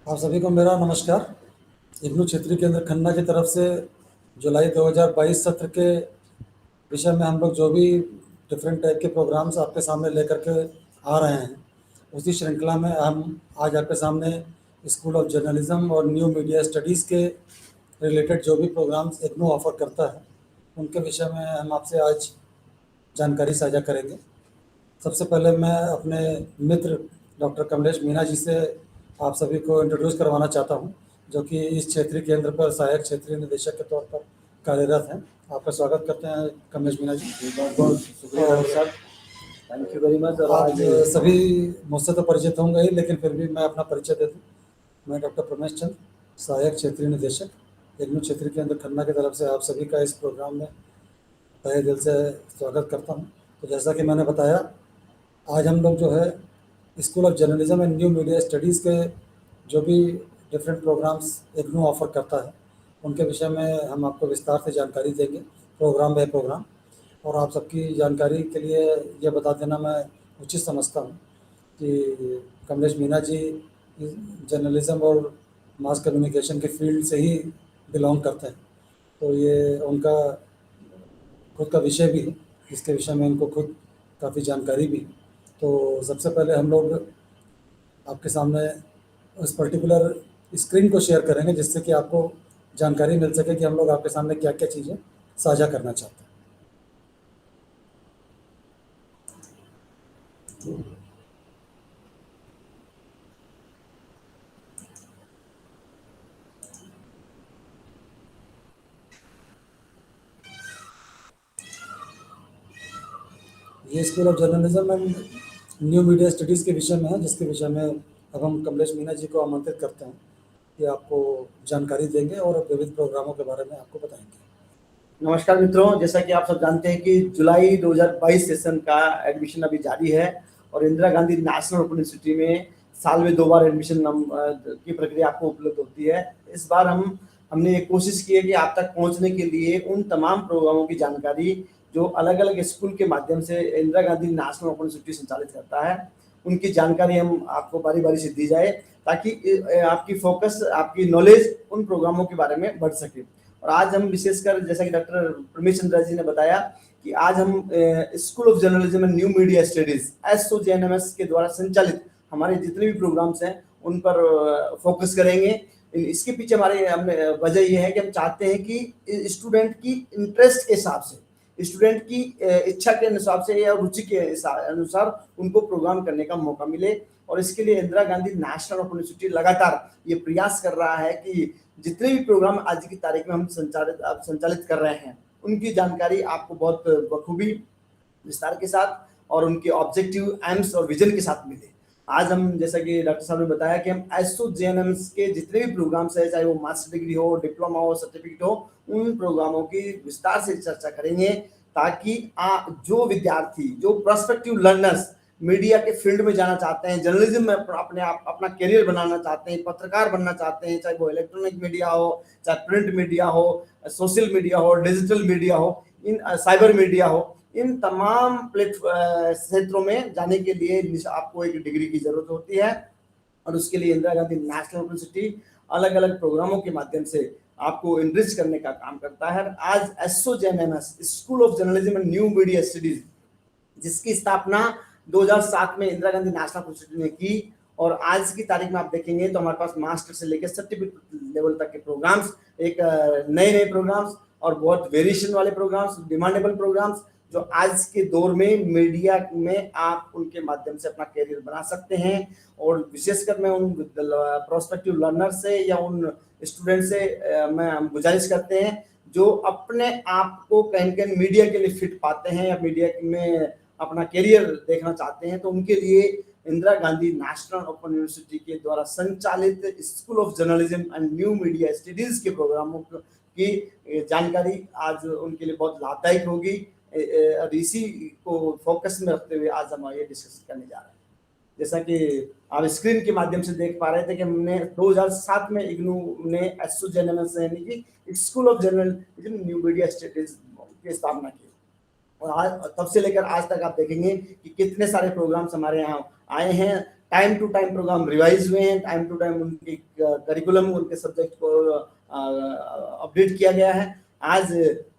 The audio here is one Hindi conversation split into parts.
आप सभी को मेरा नमस्कार। इग्नू क्षेत्रीय केंद्र खन्ना की तरफ से जुलाई 2022 सत्र के विषय में हम लोग जो भी डिफरेंट टाइप के प्रोग्राम्स आपके सामने लेकर के आ रहे हैं, उसी श्रृंखला में हम आज आपके सामने स्कूल ऑफ जर्नलिज्म और न्यू मीडिया स्टडीज़ के रिलेटेड जो भी प्रोग्राम्स इग्नू ऑफर करता है, उनके विषय में हम आपसे आज जानकारी साझा करेंगे। सबसे पहले मैं अपने मित्र डॉक्टर कमलेश मीना जी से आप सभी को इंट्रोड्यूस करवाना चाहता हूं, जो कि इस क्षेत्रीय केंद्र पर सहायक क्षेत्रीय निदेशक के तौर पर कार्यरत हैं। आपका स्वागत करते हैं कमलेश मीना जी। बहुत बहुत शुक्रिया डॉक्टर साहब, थैंक यू वेरी मच। और आप आज सभी मुझसे तो परिचित होंगे ही, लेकिन फिर भी मैं अपना परिचय दे दूँ। मैं डॉक्टर प्रमेश चंद, सहायक क्षेत्रीय निदेशक इग्नू क्षेत्रीय केंद्र खन्ना की तरफ से आप सभी का इस प्रोग्राम में तहे दिल से स्वागत करता हूँ। तो जैसा कि मैंने बताया, आज हम लोग जो है school of journalism and new media studies के जो भी डिफरेंट प्रोग्राम्स इग्नू ऑफर करता है, उनके विषय में हम आपको विस्तार से जानकारी देंगे प्रोग्राम बाय प्रोग्राम। और आप सबकी जानकारी के लिए ये बता देना मैं उचित समझता हूँ कि कमलेश मीना जी जर्नलिज्म और मास कम्युनिकेशन के फील्ड से ही बिलोंग करते हैं, तो ये उनका खुद का विषय भी है, जिसके विषय में उनको खुद काफ़ी जानकारी भी है। तो सबसे पहले हम लोग आपके सामने उस पर्टिकुलर स्क्रीन को शेयर करेंगे, जिससे कि आपको जानकारी मिल सके कि हम लोग आपके सामने क्या क्या चीज़ें साझा करना चाहते हैं। ये school of journalism and new media studies के विषय में है, जिसके विषय में अब हम कमलेश मीना जी को आमंत्रित करते हैं कि आपको जानकारी देंगे और विविध प्रोग्रामों के बारे में आपको बताएंगे। नमस्कार मित्रों, जैसा कि आप सब जानते हैं कि जुलाई 2022 सेशन का एडमिशन अभी जारी है और Indira Gandhi national open university में साल में 2 बार एडमिशन की प्रक्रिया आपको उपलब्ध होती है। इस बार हमने ये कोशिश की है कि आप तक पहुंचने के लिए उन तमाम प्रोग्रामों की जानकारी जो अलग अलग स्कूल के माध्यम से Indira Gandhi national open university संचालित करता है, उनकी जानकारी हम आपको बारी बारी से दी जाए, ताकि आपकी फोकस, आपकी नॉलेज उन प्रोग्रामों के बारे में बढ़ सके। और आज हम विशेषकर, जैसा कि डॉक्टर प्रमेश चंद्र जी ने बताया, कि आज हम school of journalism and new media studies SOJNMS के द्वारा संचालित हमारे जितने भी प्रोग्राम्स हैं उन पर फोकस करेंगे। इसके पीछे हमने वजह यह है कि हम चाहते हैं कि स्टूडेंट की इंटरेस्ट के हिसाब से, स्टूडेंट की इच्छा के हिसाब से या रुचि के अनुसार उनको प्रोग्राम करने का मौका मिले। और इसके लिए Indira Gandhi national open university लगातार ये प्रयास कर रहा है कि जितने भी प्रोग्राम आज की तारीख में हम संचालित कर रहे हैं, उनकी जानकारी आपको बहुत बखूबी, विस्तार के साथ और उनके ऑब्जेक्टिव, एम्स और विजन के साथ मिले। आज हम, जैसा कि डॉक्टर साहब ने बताया, कि हम SOJNMS के जितने भी प्रोग्राम्स है, चाहे वो मास्टर डिग्री हो, डिप्लोमा हो, सर्टिफिकेट हो, उन प्रोग्रामों की विस्तार से चर्चा करेंगे, ताकि जो विद्यार्थी, जो प्रोस्पेक्टिव लर्नर्स मीडिया के फील्ड में जाना चाहते हैं, जर्नलिज्म में अपना करियर बनाना चाहते हैं, पत्रकार बनना चाहते हैं, चाहे वो इलेक्ट्रॉनिक मीडिया हो, चाहे प्रिंट मीडिया हो, सोशल मीडिया हो, डिजिटल मीडिया हो, इन साइबर मीडिया हो, इन तमाम क्षेत्रों में जाने के लिए आपको एक डिग्री की जरूरत होती है। और उसके लिए इंदिरा गांधी नेशनल यूनिवर्सिटी अलग अलग प्रोग्रामों के माध्यम से आपको इनरिच करने का काम करता है। आज SOJNMS, school of journalism and new media studies, जिसकी स्थापना 2007 में इंदिरा गांधी नेशनल यूनिवर्सिटी ने की, और आज की तारीख में आप देखेंगे तो हमारे पास मास्टर से लेकर सर्टिफिकेट लेवल तक के प्रोग्राम्स, एक नए नए प्रोग्राम्स और बहुत वेरिएशन वाले प्रोग्राम्स, डिमांडेबल प्रोग्राम्स, जो आज के दौर में मीडिया में आप उनके माध्यम से अपना करियर बना सकते हैं। और विशेषकर मैं उन प्रोस्पेक्टिव लर्नर से या उन स्टूडेंट से मैं हम गुजारिश करते हैं जो अपने आप को कहीं कहीं मीडिया के लिए फिट पाते हैं या मीडिया में अपना करियर देखना चाहते हैं, तो उनके लिए Indira Gandhi national open university के द्वारा संचालित school of journalism and new media studies के प्रोग्रामों की जानकारी आज उनके लिए बहुत लाभदायक होगी। इसी को फोकस में रखते हुए आज हम ये डिस्कस करने जा रहे हैं। जैसा कि आप स्क्रीन के माध्यम से देख पा रहे थे कि हमने 2007 में इग्नू ने SOJNMS यानी कि school of journalism new media studies की स्थापना की, और आज तब से लेकर आज तक आप देखेंगे कि कितने सारे प्रोग्राम्स हमारे यहाँ आए हैं। Time to time programme revise हुए हैं, टाइम टू टाइम उनकी करिकुलम, उनके सब्जेक्ट को अपडेट किया गया है। आज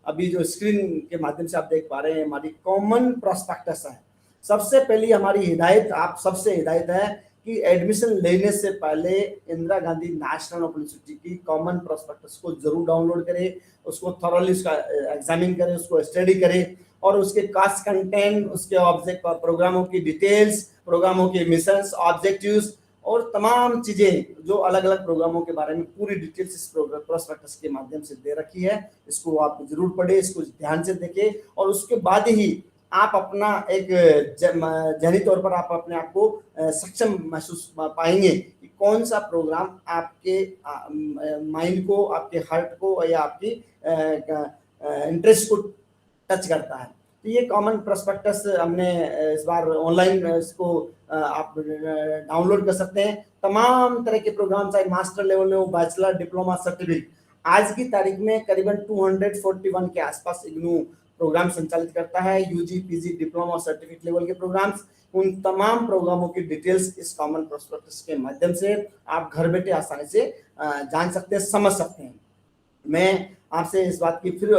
अभी जो स्क्रीन के माध्यम से आप देख पा रहे हैं हमारी कॉमन प्रोस्पेक्टस है। सबसे पहली हमारी हिदायत आप सबसे हिदायत है कि एडमिशन लेने से पहले Indira Gandhi national open university की कॉमन प्रोस्पेक्टस को जरूर डाउनलोड करें, उसको थॉरली उसका एग्जामिन करें, उसको स्टडी करें और उसके कास्ट कंटेंट, उसके ऑब्जेक्ट और प्रोग्रामों की डिटेल्स, प्रोग्रामों के मिशंस, ऑब्जेक्टिव्स और तमाम चीजें जो अलग अलग प्रोग्रामों के बारे में पूरी डिटेल्स इस प्रोस्पेक्टस के माध्यम से दे रखी है। इसको आप जरूर पढ़ें, इसको ध्यान से देखें और उसके बाद ही आप अपना एक जहनी तौर पर आप अपने आप को सक्षम महसूस पाएंगे कि कौन सा प्रोग्राम आपके माइंड को, आपके हार्ट को या आपकी इंटरेस्ट को टच करता है। तो ये कॉमन प्रोस्पेक्टस हमने इस बार ऑनलाइन इसको आप डाउनलोड कर सकते हैं। तमाम तरह के प्रोग्राम चाहे मास्टर लेवल में हो, बैचलर, डिप्लोमा, सर्टिफिकेट, आज की तारीख में करीबन 241 के आसपास इग्नू प्रोग्राम संचालित करता है। यूजी, पीजी, डिप्लोमा और सर्टिफिकेट लेवल के प्रोग्राम्स, उन तमाम प्रोग्रामों की डिटेल्स इस कॉमन प्रोस्पेक्टस के माध्यम से आप घर बैठे आसानी से जान सकते हैं, समझ सकते हैं। मैं आपसे इस बात की फिर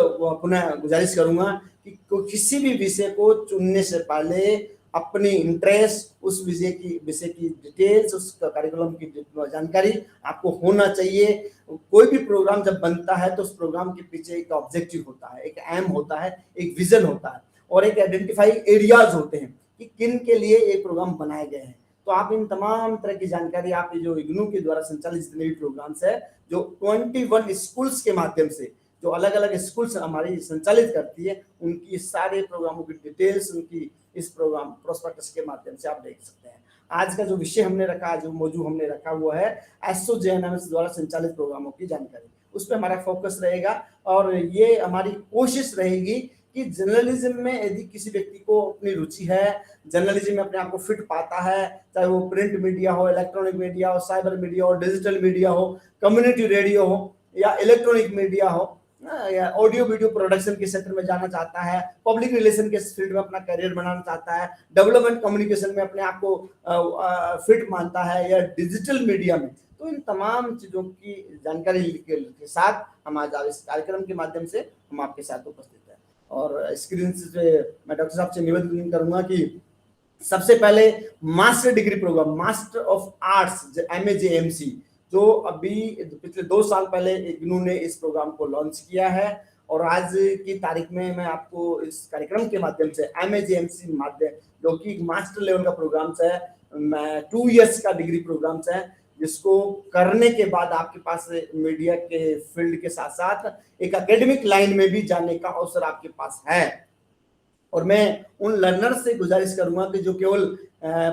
पुनः गुजारिश करूंगा कि किसी भी विषय को चुनने से पहले अपनी इंटरेस्ट, उस विषय की डिटेल्स, उस करिकुलम की जानकारी आपको होना चाहिए। कोई भी प्रोग्राम जब बनता है तो उस प्रोग्राम के पीछे एक ऑब्जेक्टिव होता है, एक एम होता है, एक विजन होता है और एक आइडेंटिफाई एरियाज होते हैं कि किन के लिए ये प्रोग्राम बनाए गए हैं। तो आप इन तमाम तरह की जानकारी आप जो इग्नू के द्वारा संचालित जितने भी प्रोग्राम्स है, जो 21 स्कूल्स के माध्यम से जो अलग अलग स्कूल्स हमारी संचालित करती है, उनकी सारे प्रोग्रामों की डिटेल्स उनकी इस प्रोग्राम प्रोस्पेक्टस के माध्यम से आप देख सकते हैं। आज का जो विषय हमने रखा, जो मौजू हमने रखा, वो है एसओजेएनएमएस द्वारा संचालित प्रोग्रामों की जानकारी। उस पर हमारा फोकस रहेगा और ये हमारी कोशिश रहेगी कि जर्नलिज्म में यदि किसी व्यक्ति को अपनी रुचि है, जर्नलिज्म में अपने आप को फिट पाता है, चाहे वो प्रिंट मीडिया हो, इलेक्ट्रॉनिक मीडिया हो, साइबर मीडिया हो, डिजिटल मीडिया हो, कम्युनिटी रेडियो हो या इलेक्ट्रॉनिक मीडिया हो, या ऑडियो वीडियो प्रोडक्शन के सेक्टर में जाना चाहता है, पब्लिक रिलेशन के फील्ड में अपना करियर बनाना चाहता है, डेवलपमेंट कम्युनिकेशन में अपने आप को फिट मानता है या डिजिटल मीडिया में, तो इन तमाम चीजों की जानकारी के साथ हम आज इस कार्यक्रम के माध्यम से हम आपके साथ उपस्थित हैं। और स्क्रीन से मैं डॉक्टर साहब से निवेदन करूंगा कि सबसे पहले master degree programme, master of arts MAJMC, जो अभी पिछले 2 साल पहले इग्नू ने इस प्रोग्राम को लॉन्च किया है और आज की तारीख में मैं आपको इस कार्यक्रम के माध्यम से MAJMC माध्यम, जो कि मास्टर लेवल का प्रोग्राम है, 2 इयर्स का डिग्री प्रोग्राम है, जिसको करने के बाद आपके पास मीडिया के फील्ड के साथ साथ एक एकेडमिक लाइन में भी जाने का अवसर आपके पास है। और मैं उन लर्नर्स से गुजारिश करूंगा कि जो केवल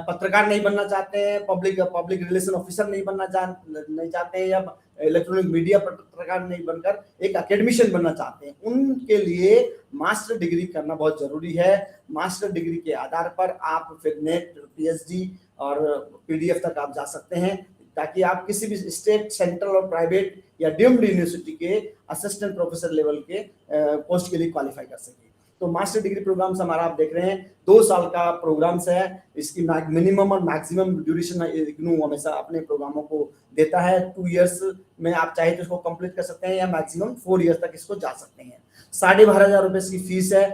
पत्रकार नहीं बनना चाहते हैं, पब्लिक रिलेशन ऑफिसर नहीं चाहते हैं या इलेक्ट्रॉनिक मीडिया पत्रकार नहीं बनकर एक एकेडमिशियन बनना चाहते हैं, उनके लिए मास्टर डिग्री करना बहुत जरूरी है। मास्टर डिग्री के आधार पर आप फिर नेट, PhD और PDF तक आप जा सकते हैं, ताकि आप किसी भी स्टेट, सेंट्रल और प्राइवेट या डीम्ड यूनिवर्सिटी के असिस्टेंट प्रोफेसर लेवल के पोस्ट के लिए क्वालिफाई कर सके। तो मास्टर डिग्री प्रोग्राम्स हमारा आप देख रहे हैं 2 साल का प्रोग्राम्स है। इसकी मिनिमम और मैक्सिमम ड्यूरेशन इग्नू हमेशा अपने प्रोग्रामों को देता है। 2 इयर्स में आप चाहे तो इसको कंप्लीट कर सकते हैं या मैक्सिमम 4 इयर्स तक इसको जा सकते हैं। 12,500 रुपए इसकी फीस है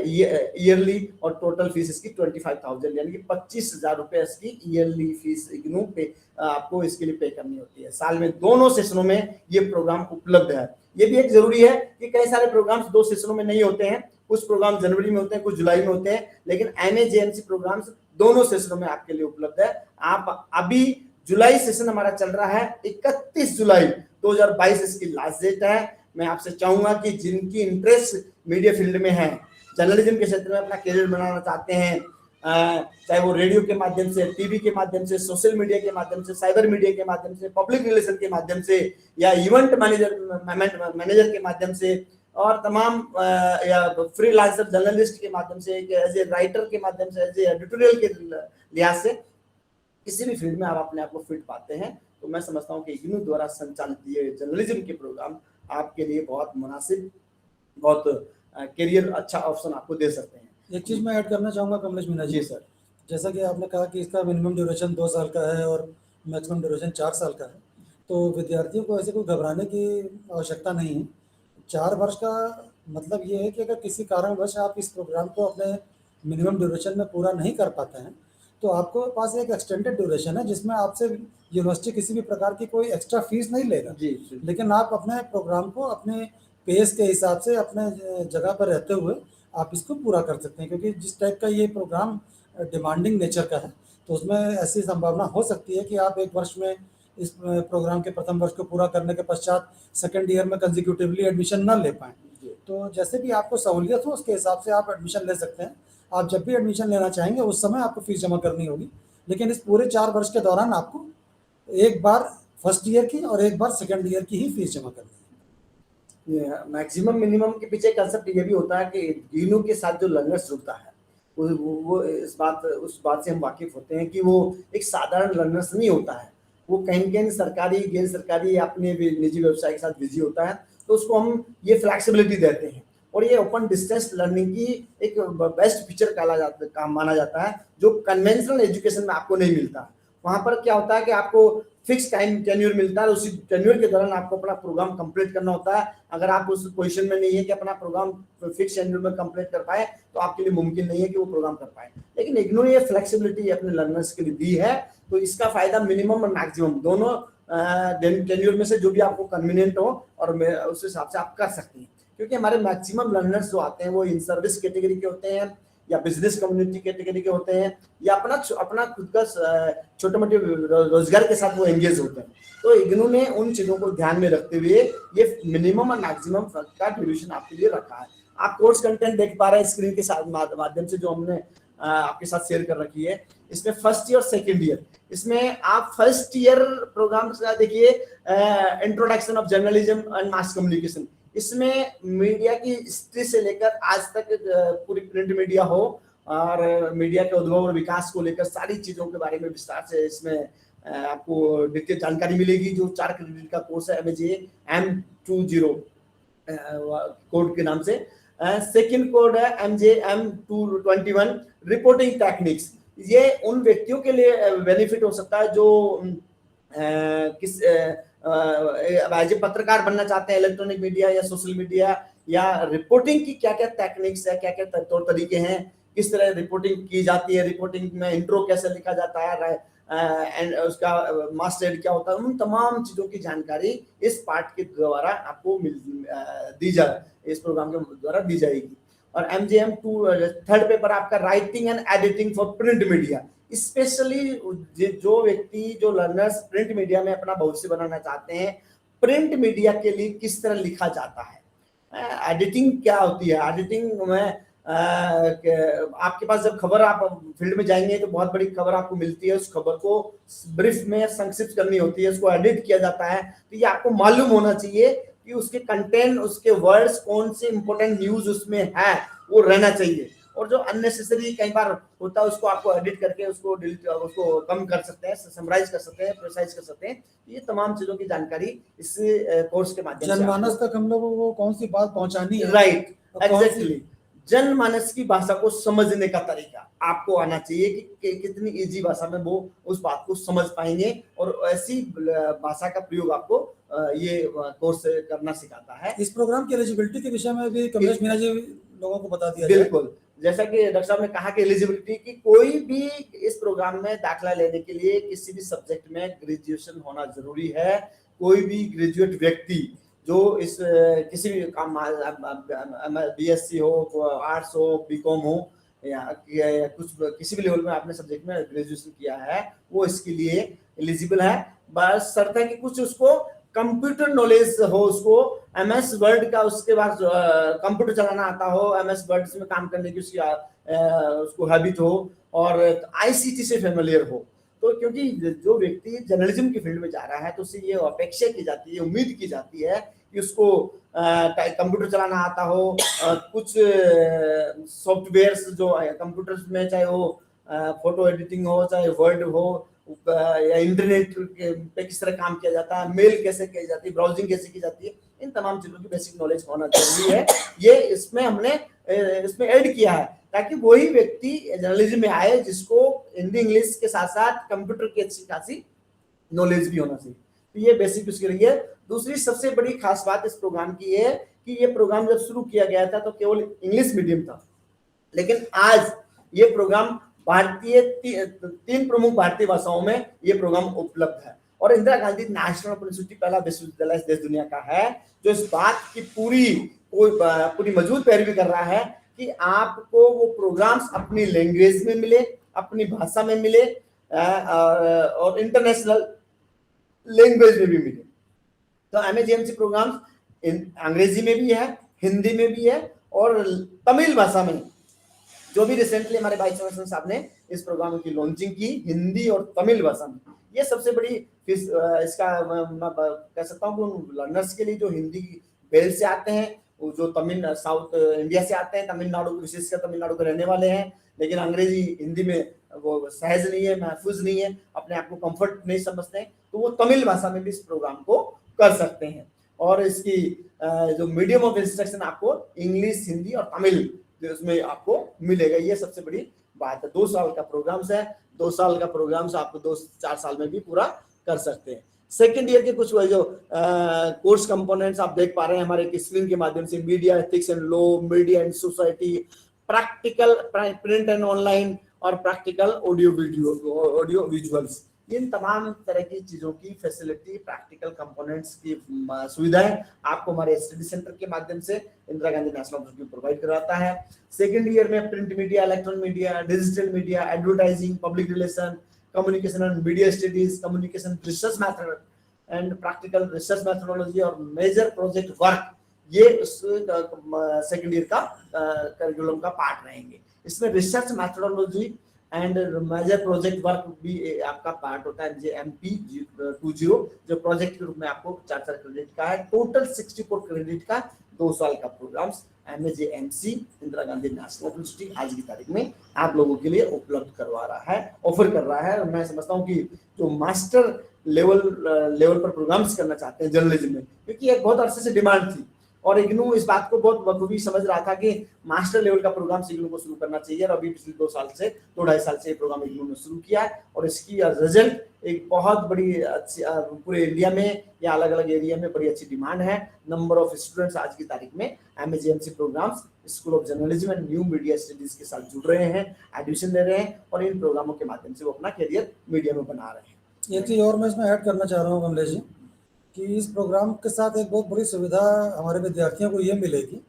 ईयरली और टोटल फीस इसकी 25,000 यानी कि 25,000 रुपए इसकी ईयरली फीस इग्नू पे आपको इसके लिए पे करनी होती है। साल में दोनों सेशनों में ये प्रोग्राम उपलब्ध है। ये भी एक जरूरी है कि कई सारे प्रोग्राम्स 2 सेशनों में नहीं होते हैं, कुछ प्रोग्राम जनवरी में होते हैं, कुछ जुलाई में होते हैं, लेकिन MAJMC प्रोग्राम्स दोनों सेशनों में आपके लिए उपलब्ध है। आप अभी जुलाई सेशन हमारा चल रहा है, 31 जुलाई 2022 इसकी लास्ट डेट है। मैं आपसे चाहूंगा कि जिनकी इंटरेस्ट मीडिया फील्ड में है, जर्नलिज्म के क्षेत्र में अपना करियर बनाना चाहते हैं, चाहे वो रेडियो के माध्यम से, टीवी के माध्यम से, सोशल मीडिया के माध्यम से, साइबर मीडिया के माध्यम से, पब्लिक रिलेशन के माध्यम से या इवेंट मैनेजर के माध्यम से और तमाम या फ्रीलांसर जर्नलिस्ट के माध्यम से, एज ए राइटर के माध्यम से, एज ए एडिटोरियल के लिहाज से किसी भी फील्ड में आप अपने आप को फिट पाते हैं, तो मैं समझता हूं कि इग्नू द्वारा संचालित ये जर्नलिज्म के प्रोग्राम आपके लिए बहुत मुनासिब, बहुत करियर अच्छा ऑप्शन आपको दे सकते हैं। एक चीज मैं ऐड करना चाहूंगा कमलेश मीना जी, जी सर। जैसा कि आपने कहा कि इसका मिनिमम ड्यूरेशन 2 साल का है और मैक्सिमम ड्यूरेशन 4 साल का है, तो विद्यार्थियों को ऐसे कोई घबराने की आवश्यकता नहीं है। 4 वर्ष का मतलब ये है कि अगर किसी कारणवश आप इस प्रोग्राम को अपने मिनिमम ड्यूरेशन में पूरा नहीं कर पाते हैं, तो आपको पास एक एक्सटेंडेड ड्यूरेशन है जिसमें आपसे यूनिवर्सिटी किसी भी प्रकार की कोई एक्स्ट्रा फीस नहीं लेगा। जी, जी। लेकिन आप अपने प्रोग्राम को अपने पेस के हिसाब से अपने जगह पर रहते हुए आप इसको पूरा कर सकते हैं, क्योंकि जिस टाइप का ये प्रोग्राम डिमांडिंग नेचर का है, तो उसमें ऐसी संभावना हो सकती है कि आप एक वर्ष में इस प्रोग्राम के प्रथम वर्ष को पूरा करने के पश्चात सेकेंड ईयर में कंजिक्यूटिवली एडमिशन ना ले पाएँ। जी। तो जैसे भी आपको सहूलियत हो उसके हिसाब से आप एडमिशन ले सकते हैं। आप जब भी एडमिशन लेना चाहेंगे उस समय आपको फीस जमा करनी होगी, लेकिन इस पूरे 4 वर्ष के दौरान आपको एक बार फर्स्ट ईयर की और एक बार सेकेंड ईयर की ही फीस जमा करनी है। मैक्सिमम मिनिमम के पीछे कंसेप्ट ये भी होता है कि इग्नू के साथ जो लर्नर्स जुड़ता है वो उस बात से हम वाकिफ होते हैं कि वो एक साधारण लर्नर्स नहीं होता है। वो कहीं कहीं सरकारी गैर सरकारी अपने निजी व्यवसाय के साथ बिजी होता है, तो उसको हम ये फ्लैक्सिबिलिटी देते हैं। और ये ओपन डिस्टेंस लर्निंग की एक बेस्ट फीचर माना जाता है, जो कन्वेंशनल एजुकेशन में आपको नहीं मिलता। वहां पर क्या होता है कि आपको फिक्स टाइम टेन्योर मिलता है, उसी टेन्योर के दौरान आपको अपना प्रोग्राम कंप्लीट करना होता है। अगर आप उस पोजीशन में नहीं है कि अपना प्रोग्राम फिक्स टेन्योर में कंप्लीट कर पाए, तो आपके लिए मुमकिन नहीं है कि वो प्रोग्राम कर पाए। लेकिन इग्नू ने ये फ्लेक्सिबिलिटी अपने लर्नर्स के लिए दी है, तो इसका फायदा मिनिमम और मैक्सिमम दोनों टेन्योर में से जो भी आपको कन्वीनियंट हो और उस हिसाब से आप कर सकते हैं। क्योंकि हमारे मैक्सिमम लर्नर्स जो आते हैं वो इन सर्विस कैटेगरी के होते हैं, या बिजनेस कम्युनिटी कैटेगरी के होते हैं, या अपना खुद का छोटे मोटे रोजगार के साथ वो एंगेज होते हैं। तो इग्नू ने उन चीजों को ध्यान में रखते हुए ये मिनिमम और मैक्सिमम का ड्यूरेशन आपके लिए रखा है। आप कोर्स कंटेंट देख पा रहे हैं स्क्रीन के साथ माध्यम से, जो हमने आपके साथ शेयर कर रखी है। इसमें फर्स्ट ईयर सेकेंड ईयर, इसमें आप फर्स्ट ईयर प्रोग्राम देखिए, introduction of journalism and mass communication. इसमें मीडिया की हिस्ट्री से लेकर आज तक पूरी प्रिंट मीडिया हो और मीडिया के उद्भव और विकास को लेकर सारी चीजों के बारे में विस्तार से इसमें आपको डिटेल जानकारी मिलेगी। जो 4 क्रेडिट का कोर्स है MJM20 कोड के नाम से। सेकंड कोड है MJM221 रिपोर्टिंग टेक्निक्स। ये उन व्यक्तियों के लिए बेनिफिट हो सकता है जो एज ए पत्रकार बनना चाहते हैं, इलेक्ट्रॉनिक मीडिया या सोशल मीडिया, या रिपोर्टिंग की क्या क्या टेक्निक्स है, क्या क्या तौर तरीके हैं, किस तरह रिपोर्टिंग की जाती है, रिपोर्टिंग में इंट्रो कैसे लिखा जाता है, एंड उसका मास्टर एड क्या होता है, उन तमाम चीजों की जानकारी इस पार्ट के द्वारा आपको इस प्रोग्राम के द्वारा दी जाएगी। और MJM2 थर्ड पेपर आपका writing and editing for print media. Specially जो व्यक्ति, जो लर्नर्स प्रिंट मीडिया में अपना भविष्य बनाना चाहते हैं, प्रिंट मीडिया के लिए किस तरह लिखा जाता है, एडिटिंग क्या होती है, एडिटिंग में आपके पास जब खबर आप फील्ड में जाएंगे तो बहुत बड़ी खबर आपको मिलती है, उस खबर को ब्रीफ में संक्षिप्त करनी होती है, उसको एडिट किया जाता है। तो ये आपको मालूम होना चाहिए कि उसके कंटेंट, उसके वर्ड्स, कौन से इंपॉर्टेंट न्यूज उसमें है, वो रहना चाहिए। और जो अननेसेसरी कई बार होता है उसको आपको एडिट करके उसको उसको कम कर सकते हैं, समराइज कर सकते हैं, प्रिसाइज कर सकते हैं। ये तमाम चीजों की जानकारी इस कोर्स के माध्यम से जनमानस तक हम लोगों को कौन सी बात पहुंचानी है, राइट, एग्जैक्टली। जनमानस की भाषा को समझने का तरीका आपको आना चाहिए कि कितनी इजी भाषा में वो उस बात को समझ पाएंगे, और ऐसी भाषा का प्रयोग आपको ये कोर्स करना सिखाता है। इस प्रोग्राम की एलिजिबिलिटी के विषय में भी कमलेश मीणा जी लोगों को बता दिया जाए। बिल्कुल, जैसा कि डॉक्टर साहब ने कहा कि एलिजिबिलिटी की, कोई भी इस प्रोग्राम में दाखिला लेने के लिए किसी भी सब्जेक्ट में ग्रेजुएशन होना जरूरी है। कोई भी ग्रेजुएट व्यक्ति जो इस किसी भी काम, BSc हो, आर्ट्स हो, बीकॉम हो, या कुछ किसी भी लेवल में आपने सब्जेक्ट में ग्रेजुएशन किया है, वो इसके लिए एलिजिबल है। बस शर्त है कि कुछ उसको कंप्यूटर नॉलेज हो, उसको MS वर्ड का, उसके बाद कंप्यूटर चलाना आता हो, MS वर्ड में काम करने की उसको हैबिट हो, और ICT से फेमिलियर हो। तो क्योंकि जो व्यक्ति जर्नलिज्म की फील्ड में जा रहा है तो उससे ये अपेक्षा की जाती है, उम्मीद की जाती है कि उसको कंप्यूटर चलाना आता हो, कुछ सॉफ्टवेयर्स जो कंप्यूटर में, चाहे वो फोटो एडिटिंग हो, चाहे वर्ड हो, या इंटरनेट पे किस तरह काम किया जाता है, मेल कैसे की जाती है, ब्राउजिंग कैसे की जाती है, इन तमाम चीजों की बेसिक नॉलेज होना जरूरी है। ये इसमें हमने इसमें ऐड किया है ताकि वही व्यक्ति जर्नलिज्म में आए जिसको हिंदी इंग्लिश के साथ साथ कंप्यूटर की अच्छी खासी नॉलेज भी होना चाहिए। तो ये बेसिक उसके लिए है। दूसरी सबसे बड़ी खास बात इस प्रोग्राम की है कि ये प्रोग्राम जब शुरू किया गया था तो केवल इंग्लिश मीडियम था, लेकिन आज ये प्रोग्राम भारतीय तीन प्रमुख भारतीय भाषाओं में ये प्रोग्राम उपलब्ध है। और Indira Gandhi national open university पहला विश्वविद्यालय देश दुनिया का है जो इस बात की पूरी मजबूत पैरवी कर रहा है कि आपको वो प्रोग्राम्स अपनी लैंग्वेज में मिले, अपनी भाषा में मिले और इंटरनेशनल लैंग्वेज में भी मिले। तो एमएजीएमसी प्रोग्राम्स अंग्रेजी में भी है, हिंदी में भी है और तमिल भाषा में। जो भी रिसेंटली हमारे वाइस चांसलर साहब ने इस प्रोग्राम की लॉन्चिंग की हिंदी और तमिल भाषा में, ये सबसे बड़ी इसका मैं कह सकता हूँ कि लर्नर्स के लिए जो हिंदी बेल्ट से आते हैं, वो जो तमिल साउथ इंडिया से आते हैं, तमिलनाडु विशेषकर तमिलनाडु के रहने वाले हैं, लेकिन अंग्रेजी हिंदी में वो सहज नहीं है, महफूज नहीं है, अपने आप को कंफर्ट नहीं समझते हैं, तो वो तमिल भाषा में भी इस प्रोग्राम को कर सकते हैं। और इसकी जो मीडियम ऑफ इंस्ट्रक्शन आपको इंग्लिश, हिंदी और तमिल उसमें आपको मिलेगा। ये सबसे बड़ी बात है। 2 साल का प्रोग्राम्स है, 2 साल का प्रोग्राम्स आपको 2-4 साल में भी पूरा कर सकते हैं। सेकेंड ईयर के कुछ जो कोर्स कंपोनेंट्स आप देख पा रहे हैं हमारे स्क्रीन के माध्यम से, media ethics and law, media and society, practical print and online और प्रैक्टिकल ऑडियो विजुअल्स। इन तमाम तरह की चीजों की फैसिलिटी, प्रैक्टिकल कंपोनेंट्स की सुविधाएं आपको हमारे स्टडी सेंटर के माध्यम से Indira Gandhi national university provide कराता है। सेकेंड ईयर में print media, electronic media, digital media, advertising, public relation, communication and media studies, communication research method and practical research methodology और मेजर प्रोजेक्ट वर्क, ये सेकेंड ईयर का करिकुलम का पार्ट रहेंगे। इसमें research methodology and major project work भी आपका पार्ट होता है। MP20 जो प्रोजेक्ट के रूप में आपको 4 क्रेडिट का है। टोटल 64 क्रेडिट का 2 साल का programmes MAJMC Indira Gandhi national university आज की तारीख में आप लोगों के लिए उपलब्ध करवा रहा है, ऑफर कर रहा है। और मैं समझता हूँ कि जो मास्टर लेवल पर प्रोग्राम्स करना चाहते हैं जर्नलिज्म में, क्योंकि एक बहुत अरसे से डिमांड थी और इग्नू इस बात को बहुत बखूबी समझ रहा था कि मास्टर लेवल का प्रोग्राम इग्नू को शुरू करना चाहिए। और अभी पिछले 2-2.5 साल से ये प्रोग्राम इग्नू ने शुरू किया है और इसकी रिजल्ट एक बहुत बड़ी अच्छी पूरे इंडिया में या अलग अलग एरिया में बड़ी अच्छी डिमांड है। नंबर ऑफ स्टूडेंट्स आज की तारीख में MAJMC programmes school of journalism and new media studies के साथ जुड़ रहे हैं, एडमिशन ले रहे हैं और इन प्रोग्रामों के माध्यम से वो अपना करियर मीडिया में बना रहे हैं। एक चीज़ और मैं इसमें ऐड करना चाह रहा हूँ कमलेश जी, कि इस प्रोग्राम के साथ एक बहुत बड़ी सुविधा हमारे विद्यार्थियों को ये मिलेगी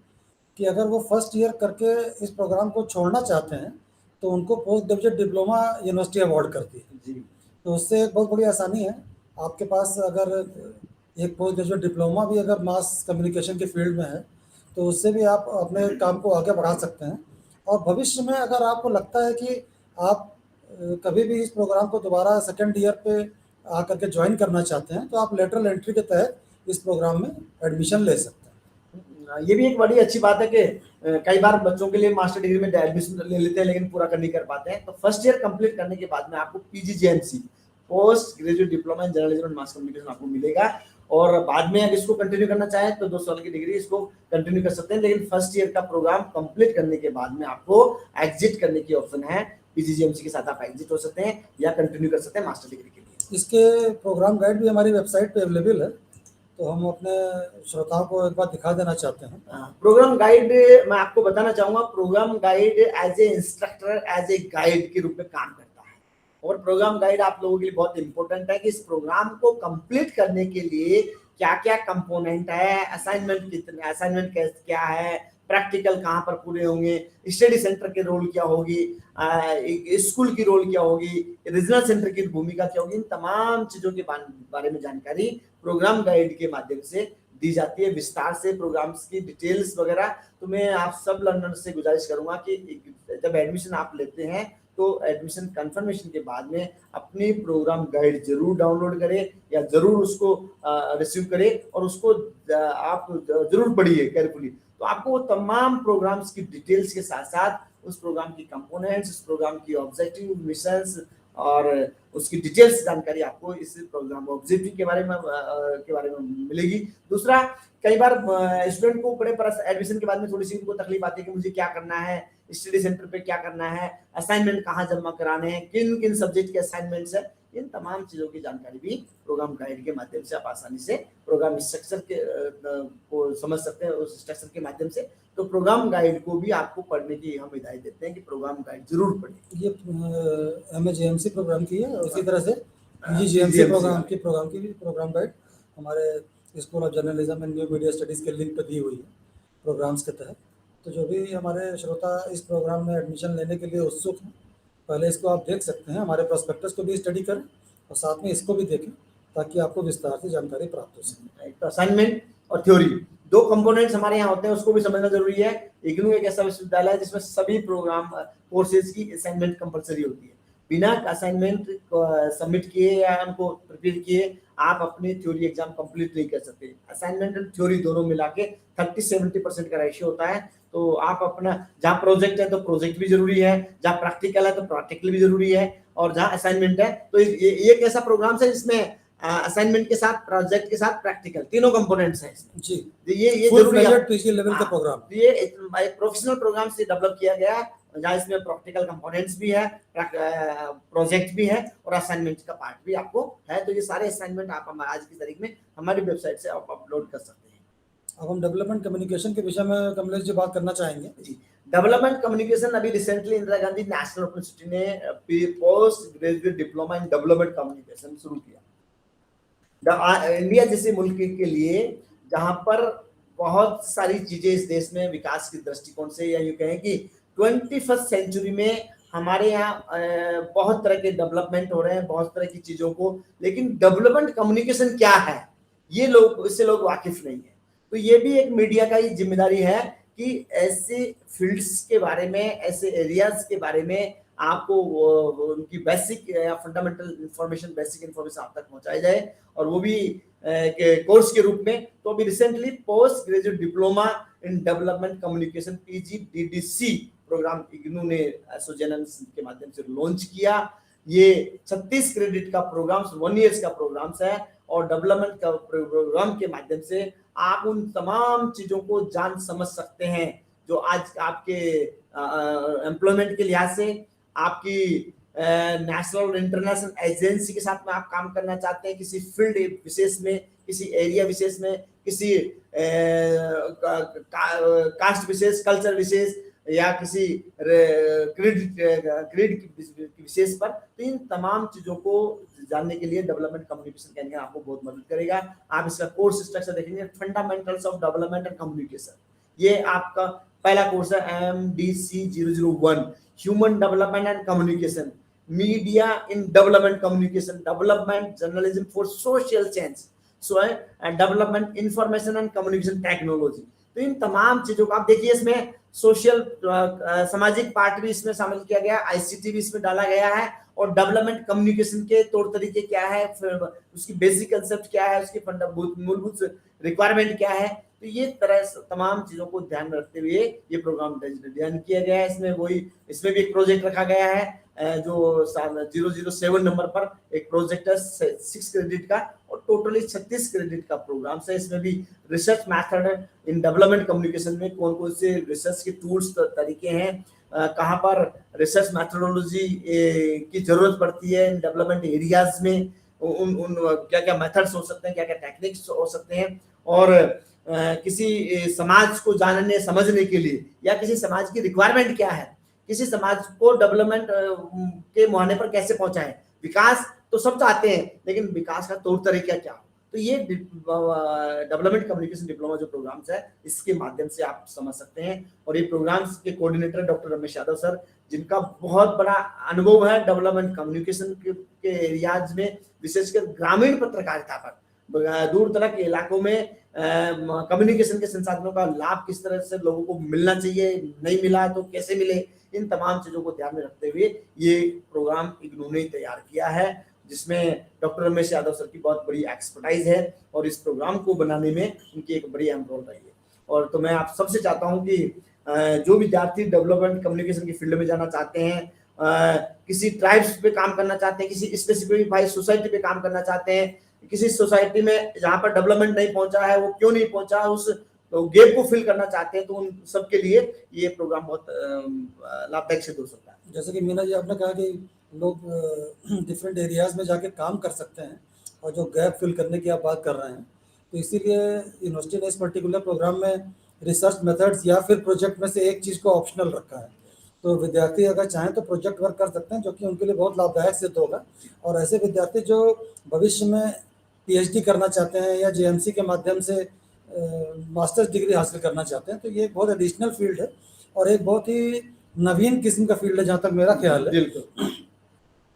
कि अगर वो फर्स्ट ईयर करके इस प्रोग्राम को छोड़ना चाहते हैं तो उनको post graduate diploma university award करती है जी। तो उससे एक बहुत बड़ी आसानी है। आपके पास अगर एक पोस्ट ग्रेजुएट डिप्लोमा भी अगर मास कम्युनिकेशन के फील्ड में है तो उससे भी आप अपने काम को आगे बढ़ा सकते हैं। और भविष्य में अगर आपको लगता है कि आप कभी भी इस प्रोग्राम को दोबारा सेकेंड ईयर पे आकर के ज्वाइन करना चाहते हैं तो आप लेटरल एंट्री के तहत इस प्रोग्राम में एडमिशन ले सकते हैं। ये भी एक बड़ी अच्छी बात है कि कई बार बच्चों के लिए मास्टर डिग्री में एडमिशन ले लेते हैं लेकिन पूरा कर नहीं कर पाते हैं। तो फर्स्ट ईयर कंप्लीट करने के बाद में आपको PGJMC post graduate diploma in journalism and mass communication आपको मिलेगा। और बाद में अगर इसको कंटिन्यू करना चाहे तो 2 साल की डिग्री इसको कंटिन्यू कर सकते हैं, लेकिन फर्स्ट ईयर का प्रोग्राम कंप्लीट करने के बाद में आपको एग्जिट करने की ऑप्शन है। PGJMC के साथ आप एग्जिट हो सकते हैं या कंटिन्यू कर सकते हैं मास्टर डिग्री के लिए। इसके प्रोग्राम गाइड भी हमारी वेबसाइट पे अवेलेबल है, तो हम अपने श्रोताओं को एक बार दिखा देना चाहते हैं। प्रोग्राम गाइड मैं आपको बताना चाहूंगा, programme guide as a instructor, as a guide के रूप में काम करता है। और प्रोग्राम गाइड आप लोगों के लिए बहुत इंपॉर्टेंट है कि इस प्रोग्राम को कंप्लीट करने के लिए क्या क्या कंपोनेंट है, असाइनमेंट कितने, असाइनमेंट क्या है, प्रैक्टिकल कहाँ पर पूरे होंगे, स्टडी सेंटर के रोल क्या होगी, स्कूल की रोल क्या होगी, रीजनल सेंटर की भूमिका क्या होगी, इन तमाम चीजों के बारे में जानकारी प्रोग्राम गाइड के माध्यम से दी जाती है विस्तार से। प्रोग्राम्स की डिटेल्स वगैरह तो मैं आप सब लर्नर्स से गुजारिश करूंगा कि जब एडमिशन आप लेते हैं तो एडमिशन कंफर्मेशन के बाद में अपनी प्रोग्राम गाइड जरूर डाउनलोड करें या जरूर उसको रिसीव करें और उसको आप जरूर पढ़िए केयरफुली। तो आपको वो तमाम प्रोग्राम्स की डिटेल्स के साथ साथ उस प्रोग्राम की कंपोनेंट्स, उस प्रोग्राम की ऑब्जेक्टिव, मिशंस और उसकी डिटेल्स जानकारी आपको इस प्रोग्राम ऑब्जेक्टिव के बारे में मिलेगी। दूसरा, कई बार स्टूडेंट को बड़े एडमिशन के बाद में थोड़ी सी उनको तकलीफ आती है कि मुझे क्या करना है, स्टडी सेंटर पे क्या करना है, असाइनमेंट कहाँ जमा कराने हैं, किन किन सब्जेक्ट के असाइनमेंट्स है, इन तमाम चीजों की जानकारी भी प्रोग्राम गाइड के माध्यम से आप आसानी से प्रोग्राम स्ट्रक्चर के को समझ सकते हैं उस स्ट्रक्चर के माध्यम से। तो प्रोग्राम गाइड को भी आपको पढ़ने की हम हिदायत देते हैं कि प्रोग्राम गाइड जरूर पढ़ें। ये MAGMC प्रोग्राम की है, उसी तरह से PGGMC प्रोग्राम की भी प्रोग्राम गाइड हमारे school of journalism and new media studies के लिंक पर दी हुई है प्रोग्राम्स के तहत। तो जो भी हमारे श्रोता इस प्रोग्राम में एडमिशन लेने के लिए उत्सुक हैं, पहले इसको आप देख सकते हैं, हमारे प्रोस्पेक्टस को भी स्टडी करें और साथ में इसको भी देखें ताकि आपको विस्तार से जानकारी प्राप्त हो सके। तो असाइनमेंट और थ्योरी दो कंपोनेंट्स हमारे यहाँ होते हैं, उसको भी समझना जरूरी है। इग्नू एक ऐसा विश्वविद्यालय है जिसमें सभी प्रोग्राम कोर्सेज की असाइनमेंट कंपलसरी होती है। बिना असाइनमेंट सबमिट किए या उनको प्रिपेयर किए आप अपनी थ्योरी एग्जाम कंप्लीट नहीं कर सकते। असाइनमेंट और थ्योरी दोनों मिला के 30-70% का रेशियो होता है। तो आप अपना, जहाँ प्रोजेक्ट है तो प्रोजेक्ट भी जरूरी है, जहाँ प्रैक्टिकल है तो प्रैक्टिकल भी जरूरी है, और जहाँ असाइनमेंट है तो ये एक ऐसा प्रोग्राम है जिसमें असाइनमेंट के साथ, प्रोजेक्ट के साथ प्रैक्टिकल तीनों कंपोनेंट्स हैं इसमें। जी, ये जरूरी है। PG लेवल का प्रोग्राम, ये एक प्रोफेशनल प्रोग्राम से डेवलप किया गया है जहाँ इसमें प्रैक्टिकल कंपोनेंट्स भी है, प्रोजेक्ट भी है और असाइनमेंट का पार्ट भी आपको है। तो ये सारे असाइनमेंट आप आज की तारीख में हमारी वेबसाइट से आप अपलोड कर सकते हैं। अब हम डेवलपमेंट कम्युनिकेशन के विषय में कमलेश जी बात करना चाहेंगे। जी, डेवलपमेंट कम्युनिकेशन अभी recently Indira Gandhi national University ने post graduate diploma in development communication शुरू किया। इंडिया जैसे मुल्क के लिए जहां पर बहुत सारी चीजें इस देश में विकास के दृष्टिकोण से, या यूं कहें कि 21st सेंचुरी में हमारे यहाँ बहुत तरह के डेवलपमेंट हो रहे हैं, बहुत तरह की चीजों को, लेकिन डेवलपमेंट कम्युनिकेशन क्या है ये इससे लोग वाकिफ नहीं है। तो ये भी एक मीडिया का ही जिम्मेदारी है कि ऐसे फील्ड्स के बारे में, ऐसे एरियाज के बारे में आपको उनकी बेसिक या फंडामेंटल इंफॉर्मेशन, बेसिक इंफॉर्मेशन आप तक पहुंचाई जाए, और वो भी कोर्स के रूप में। तो अभी recently post graduate diploma in development communication PGDDC programme IGNOU ने एसोसिएशन के माध्यम से लॉन्च किया। ये 36 क्रेडिट का प्रोग्राम, 1 ईयर्स का प्रोग्राम है, और डेवलपमेंट का प्रोग्राम के माध्यम से आप उन तमाम चीजों को जान समझ सकते हैं जो आज आपके एम्प्लॉयमेंट के लिहाज से, आपकी नेशनल और इंटरनेशनल एजेंसी के साथ में आप काम करना चाहते हैं, किसी फील्ड विशेष में, किसी एरिया विशेष में, किसी कास्ट विशेष, कल्चर विशेष, या किसी क्रेडिट विशेष पर। तो इन तमाम चीजों को जानने के लिए डेवलपमेंट कम्युनिकेशन का ज्ञान आपको बहुत मदद करेगा। आप इसका कोर्स स्ट्रक्चर देखेंगे, fundamentals of development and communication, ये आपका पहला कोर्स है MDC 001, human development and communication, media in development communication, development journalism for social change, so and development information and communication technology. तो इन तमाम चीजों को आप देखिए, इसमें सोशल सामाजिक पार्ट भी इसमें शामिल किया गया, ICT भी इसमें डाला गया है, और डेवलपमेंट कम्युनिकेशन के तौर तरीके क्या है, उसकी बेसिक कंसेप्ट क्या है, उसकी मूलभूत रिक्वायरमेंट क्या है। तो ये तरह तमाम चीजों को ध्यान में रखते हुए ये प्रोग्राम डिजाइन किया गया है। इसमें भी एक प्रोजेक्ट रखा गया है जो 007 नंबर पर एक प्रोजेक्ट है 6 क्रेडिट का, और टोटली 36 क्रेडिट का प्रोग्राम है। इसमें भी research method in development communication में कौन कौन से रिसर्च के टूल्स तरीके हैं, कहाँ पर रिसर्च मैथोडोलॉजी की जरूरत पड़ती है इन डेवलपमेंट एरियाज में, उन क्या क्या मेथड्स हो सकते हैं, क्या क्या टेक्निक्स हो सकते हैं, और किसी समाज को जानने समझने के लिए, या किसी समाज की रिक्वायरमेंट क्या है, किसी समाज को डेवलपमेंट के मुहाने पर कैसे पहुंचाएं। विकास तो सब चाहते हैं, लेकिन विकास का तौर तरीका क्या हो। तो ये डेवलपमेंट कम्युनिकेशन डिप्लोमा जो प्रोग्राम्स है, इसके माध्यम से आप समझ सकते हैं। और ये प्रोग्राम्स के coordinator doctor Ramesh Yadav sir, जिनका बहुत बड़ा अनुभव है डेवलपमेंट कम्युनिकेशन के एरियाज में, विशेषकर ग्रामीण पत्रकारिता पर, दूर दराज के इलाकों में कम्युनिकेशन के संसाधनों का लाभ किस तरह से लोगों को मिलना चाहिए, नहीं मिला तो कैसे मिले, इन तमाम चीजों को ध्यान में रखते हुए ये प्रोग्राम इग्नू ने तैयार किया है, जिसमें डॉक्टर रमेश यादव सर की बहुत बड़ी एक्सपर्टाइज है, और इस प्रोग्राम को बनाने में उनकी एक बड़ी अहम रोल रही है। और तो मैं आप सबसे चाहता हूँ कि जो विद्यार्थी डेवलपमेंट कम्युनिकेशन की फील्ड में जाना चाहते हैं किसी ट्राइब्स पे काम करना चाहते हैं, किसी स्पेसिफिक भाई सोसाइटी पे काम करना चाहते हैं, किसी सोसाइटी में जहाँ पर डेवलपमेंट नहीं पहुंचा है वो क्यों नहीं पहुंचा, उस तो गैप को फिल करना चाहते हैं, तो उन सबके लिए ये प्रोग्राम बहुत लाभदायक सिद्ध हो सकता है। जैसे कि मीना जी आपने कहा कि लोग डिफरेंट एरियाज में जाके काम कर सकते हैं और जो गैप फिल करने की आप बात कर रहे हैं, तो इसीलिए यूनिवर्सिटी ने इस पर्टिकुलर प्रोग्राम में रिसर्च मेथड्स या फिर प्रोजेक्ट में से एक चीज़ को ऑप्शनल रखा है। तो विद्यार्थी अगर चाहें तो प्रोजेक्ट वर्क कर सकते हैं, जो कि उनके लिए बहुत लाभदायक सिद्ध होगा। और ऐसे विद्यार्थी जो भविष्य में पीएचडी करना चाहते हैं या जेएमसी के माध्यम से मास्टर्स डिग्री हासिल करना चाहते हैं, तो ये एक बहुत एडिशनल फील्ड है और एक बहुत ही नवीन किस्म का फील्ड है, जहाँ तक मेरा ख्याल है। बिल्कुल।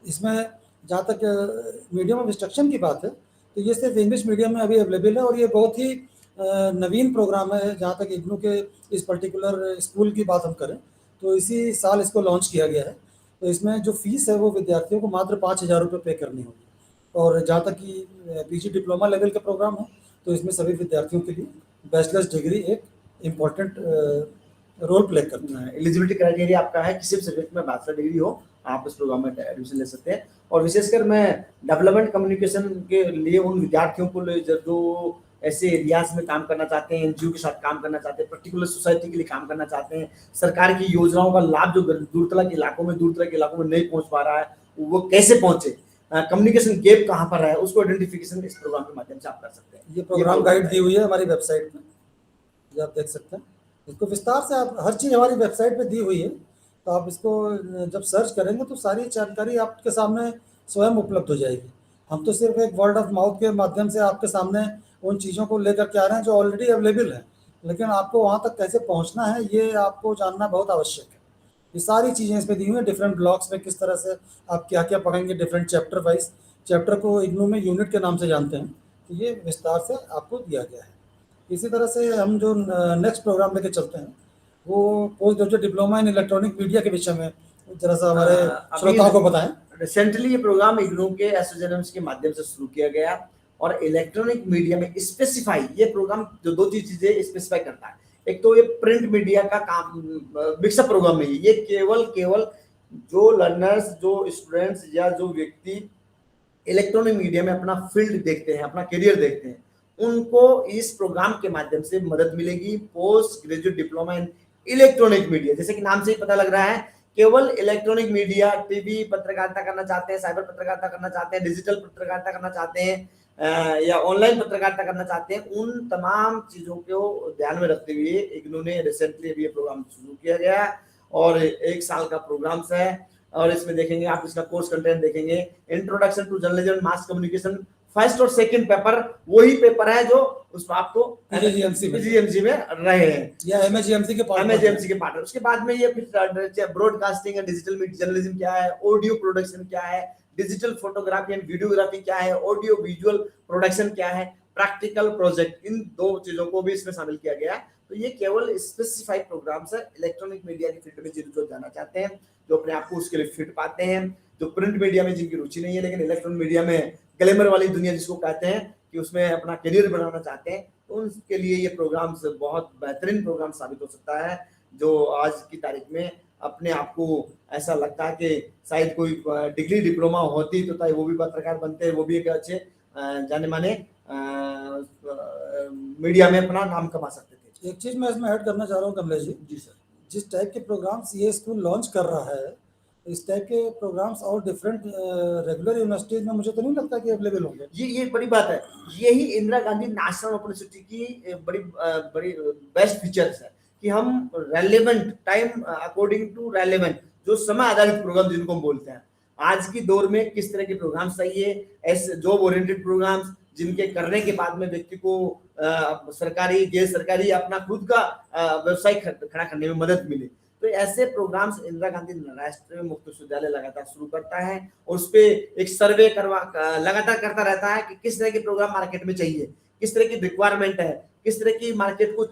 इसमें जहाँ तक मीडियम ऑफ इंस्ट्रक्शन की बात है, तो ये सिर्फ इंग्लिश मीडियम में अभी अवेलेबल है और ये बहुत ही नवीन प्रोग्राम है। जहाँ तक इग्नू के इस पर्टिकुलर स्कूल की बात हम करें, तो इसी साल इसको लॉन्च किया गया है। तो इसमें जो फीस है वो विद्यार्थियों को मात्र 5,000 रुपये पे करनी होगी। और जहाँ तक कि पीजी डिप्लोमा लेवल का प्रोग्राम है, तो इसमें सभी विद्यार्थियों के लिए बैचलर्स डिग्री एक इम्पॉर्टेंट रोल प्ले करती है। एलिजिबिलिटी क्राइटेरिया आपका है, किसी भी सब्जेक्ट में बैचलर डिग्री हो आप इस प्रोग्राम में एडमिशन ले सकते हैं। और विशेषकर मैं डेवलपमेंट कम्युनिकेशन के लिए उन विद्यार्थियों को जो ऐसे एरियाज में काम करना चाहते हैं, एनजीओ के साथ काम करना चाहते हैं, पर्टिकुलर सोसाइटी के लिए काम करना चाहते हैं, सरकार की योजनाओं का लाभ जो दूर इलाकों में नहीं पहुंच पा रहा है, वो कैसे पहुंचे, कम्युनिकेशन गैप कहाँ पर है, उसको आइडेंटिफिकेशन इस प्रोग्राम के माध्यम से आप कर सकते हैं। ये प्रोग्राम गाइड दी हुई है हमारी वेबसाइट पे, ये आप देख सकते हैं। इसको विस्तार से आप हर चीज़ हमारी वेबसाइट पे दी हुई है, तो आप इसको जब सर्च करेंगे तो सारी जानकारी आपके सामने स्वयं उपलब्ध हो जाएगी। हम तो सिर्फ एक वर्ड ऑफ माउथ के माध्यम से आपके सामने उन चीज़ों को लेकर के आ रहे हैं जो ऑलरेडी अवेलेबल है, लेकिन आपको वहाँ तक कैसे पहुँचना है ये आपको जानना बहुत आवश्यक है। ये सारी चीज़ें इसमें दी हुई हैं, डिफरेंट ब्लॉक्स में किस तरह से आप क्या क्या पढ़ेंगे, डिफरेंट चैप्टर वाइज। चैप्टर को इग्नू में यूनिट के नाम से जानते हैं, तो ये विस्तार से आपको दिया गया है। इसी तरह से हम जो नेक्स्ट प्रोग्राम लेके चलते हैं वो post graduate diploma in electronic media के विषय में जरा सा हमारे श्रोताओं को बताएं। रिसेंटली ये प्रोग्राम इग्नू के एसोसिएशंस के माध्यम से शुरू किया गया और इलेक्ट्रॉनिक मीडिया में स्पेसिफाई, ये प्रोग्राम जो दो चीजें स्पेसिफाई करता है। एक तो ये प्रिंट मीडिया का काम मिक्सअप प्रोग्राम में ये केवल जो लर्नर्स, जो स्टूडेंट्स या जो व्यक्ति इलेक्ट्रॉनिक मीडिया में अपना फील्ड देखते हैं, अपना करियर देखते हैं, उनको इस प्रोग्राम के माध्यम से मदद मिलेगी। Post graduate diploma in electronic media, जैसे कि नाम से ही पता लग रहा है, केवल इलेक्ट्रॉनिक मीडिया, टीवी पत्रकारिता करना चाहते हैं, साइबर पत्रकारिता करना चाहते हैं, डिजिटल पत्रकारिता करना चाहते हैं या ऑनलाइन पत्रकारिता करना चाहते हैं, उन तमाम चीजों को ध्यान में रखते हुए इग्नू ने रिसेंटली अभी ये प्रोग्राम शुरू किया गया और 1 साल का प्रोग्राम है। और इसमें देखेंगे आप, इसका कोर्स कंटेंट देखेंगे, introduction to journalism and mass communication, first और सेकंड पेपर वही पेपर है जो उसमें आपको पीजीएमसी में रहे हैं या एमएजीएमसी के पार्ट। उसके बाद में ये फिर ब्रॉडकास्टिंग एंड डिजिटल जर्नलिज्म क्या है, ऑडियो प्रोडक्शन क्या है, डिजिटल फोटोग्राफी एंड वीडियोग्राफी क्या है, ऑडियो विजुअल प्रोडक्शन क्या है, प्रैक्टिकल प्रोजेक्ट, इन 2 चीजों को भी इसमें शामिल किया गया है। तो ये केवल स्पेसिफाइड प्रोग्राम्स है इलेक्ट्रॉनिक मीडिया की फील्ड में जो जाना चाहते हैं, जो अपने आप को उसके लिए फिट पाते हैं, जो प्रिंट मीडिया में जिनकी रुचि नहीं है लेकिन इलेक्ट्रॉनिक मीडिया में ग्लैमर वाली दुनिया जिसको कहते हैं कि उसमें अपना करियर बनाना चाहते हैं, तो उनके लिए ये प्रोग्राम्स बहुत बेहतरीन प्रोग्राम साबित हो सकता है। जो आज की तारीख में अपने आप को ऐसा लगता है कि शायद कोई डिग्री डिप्लोमा होती तो वो भी पत्रकार बनते, वो भी एक अच्छे जाने माने मीडिया में अपना नाम कमा सकते थे। एक चीज मैं इसमें ऐड करना चाह रहा हूँ कमलेश जी। जी सर। जिस टाइप के प्रोग्राम्स ये स्कूल लॉन्च कर रहा है, इस टाइप के प्रोग्राम्स और डिफरेंट रेगुलर यूनिवर्सिटीज में मुझे तो नहीं लगता कि अवेलेबल होंगे। ये बड़ी बात है, यही Indira Gandhi national open university की बड़ी बेस्ट फीचर्स है कि हम relevant time according to relevant, जो समय आधारित प्रोग्राम जिनको हम बोलते हैं, आज की दौर में किस तरह के प्रोग्राम्स चाहिए, ऐसे जॉब ओरिएंटेड प्रोग्राम्स जिनके करने के बाद में व्यक्ति को सरकारी गैर सरकारी अपना खुद का व्यवसाय खड़ा करने में मदद मिले, तो ऐसे प्रोग्राम्स इंदिरा गांधी राष्ट्रीय मुक्त विश्वविद्यालय लगातार शुरू करता है और उस पे एक सर्वे लगातार करता रहता है कि किस तरह के प्रोग्राम मार्केट में चाहिए, किस तरह की रिक्वायरमेंट है, किस तरह की मार्केट को